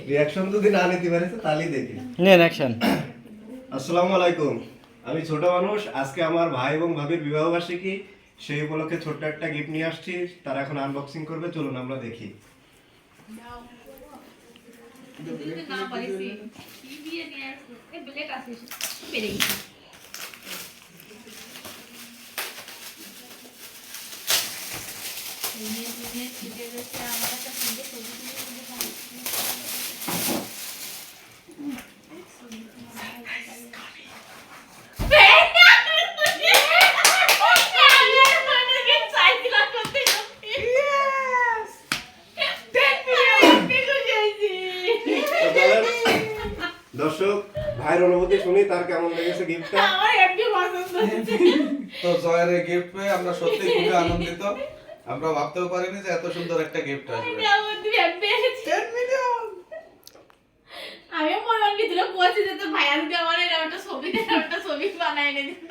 Reaction যদি না নিতে পারে তাহলেই দেখি। নেন অ্যাকশন। আসসালামু আলাইকুম। আমি ছোট মানুষ, আজকে আমার ভাই এবং ভাবির বিবাহ বার্ষিকী, সেই উপলক্ষে ছোট্ট একটা গিফট নিয়ে আসছি। তারা এখন আনবক্সিং করবে, চলুন আমরা দেখি। দর্শক, ভাইয়ের অনুভূতি শুনি, তার কেমন লেগেছে গিফটটা। তো জয়ের এই গিফট পেয়ে আমরা সত্যি খুবই আনন্দিত। আমরা ভাবতেও পারিনি যে এত সুন্দর একটা গিফট আসবে। আমি মনে মনে ভিতরে কোয়াছি যে তোর ভাইয়া যদি আমার একটা ছবি বানায় এনে দিত।